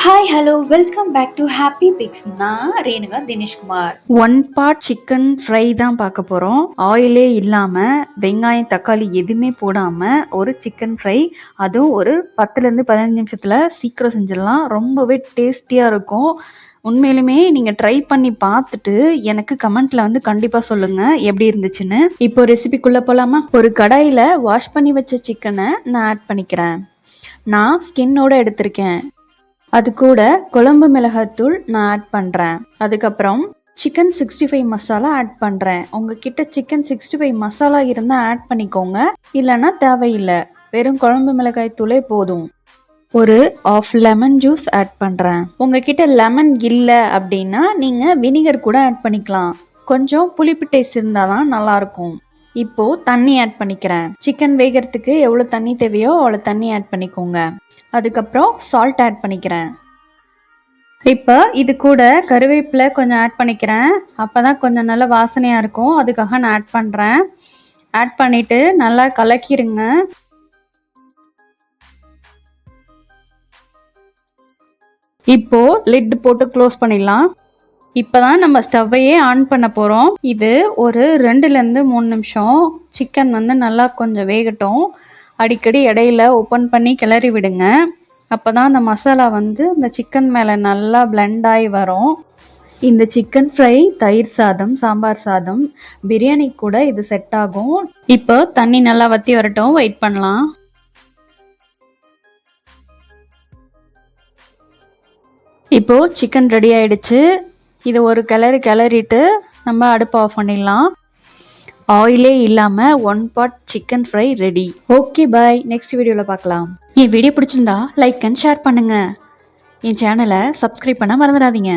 Hi hello welcome back to Happy Pix. நான் Renuka Dineshkumar. One part chicken fry தான் பார்க்க போகிறோம். ஆயிலே இல்லாமல் வெங்காயம் தக்காளி எதுவுமே போடாமல் ஒரு சிக்கன் ஃப்ரை, அதுவும் ஒரு 10லேருந்து 15 நிமிஷத்தில் சீக்கிரம் செஞ்சிடலாம். ரொம்பவே டேஸ்டியாக இருக்கும். உண்மையிலுமே நீங்கள் ட்ரை பண்ணி பார்த்துட்டு எனக்கு கமெண்ட்டில் வந்து கண்டிப்பாக சொல்லுங்கள் எப்படி இருந்துச்சுன்னு. இப்போ ரெசிபிக்குள்ளே போகலாமா? ஒரு கடாயில் வாஷ் பண்ணி வச்ச சிக்கனை நான் ஆட் பண்ணிக்கிறேன். நான் ஸ்கின்னோடு எடுத்திருக்கேன். அது கூட குழம்பு மிளகாத்தூள் நான் ஆட் பண்ணுறேன். அதுக்கப்புறம் சிக்கன் 65 மசாலா ஆட் பண்ணுறேன். உங்ககிட்ட சிக்கன் 65 மசாலா இருந்தால் ஆட் பண்ணிக்கோங்க, இல்லைன்னா தேவையில்லை, வெறும் குழம்பு மிளகாய் தூளே போதும். ஒரு ஆஃப் லெமன் ஜூஸ் ஆட் பண்ணுறேன். உங்ககிட்ட லெமன் இல்லை அப்படின்னா நீங்கள் வினிகர் கூட ஆட் பண்ணிக்கலாம். கொஞ்சம் புளிப்பு டேஸ்ட் இருந்தால் தான் நல்லாயிருக்கும். இப்போது தண்ணி ஆட் பண்ணிக்கிறேன். சிக்கன் வேகிறதுக்கு எவ்வளோ தண்ணி தேவையோ அவ்வளோ தண்ணி ஆட் பண்ணிக்கோங்க. அதுக்கப்புறம் சால்ட் ஆட் பண்ணிக்கிறேன். இப்போ இது கூட கருவேப்பிலை கொஞ்சம் ஆட் பண்ணிக்கிறேன். அப்போ தான் கொஞ்சம் நல்ல வாசனையாக இருக்கும், அதுக்காக நான் ஆட் பண்ணுறேன். ஆட் பண்ணிவிட்டு நல்லா கலக்கிடுங்க. இப்போது லிட் போட்டு க்ளோஸ் பண்ணிடலாம். இப்போ தான் நம்ம ஸ்டவ்வையே ஆன் பண்ண போகிறோம். இது ஒரு 2லேருந்து 3 நிமிஷம் சிக்கன் வந்து நல்லா கொஞ்சம் வேகட்டும். அடிக்கடி இடையில ஓப்பன் பண்ணி கிளறி விடுங்க. அப்போ தான் அந்த மசாலா வந்து இந்த சிக்கன் மேலே நல்லா பிளெண்ட் ஆகி வரும். இந்த சிக்கன் ஃப்ரை தயிர் சாதம், சாம்பார் சாதம், பிரியாணி கூட இது செட் ஆகும். இப்போ தண்ணி நல்லா வற்றி வரட்டும், வெயிட் பண்ணலாம். இப்போது சிக்கன் ரெடி ஆயிடுச்சு. இது ஒரு கிளறிட்டு நம்ம அடுப்பு ஆஃப் பண்ணிடலாம். ஆயிலே இல்லாமல் one part chicken fry ready. Okay bye, next வீடியோவில் பார்க்கலாம். என் வீடியோ பிடிச்சிருந்தா லைக் அண்ட் ஷேர் பண்ணுங்கள். என் சேனலை சப்ஸ்கிரைப் பண்ண மறந்துடாதீங்க.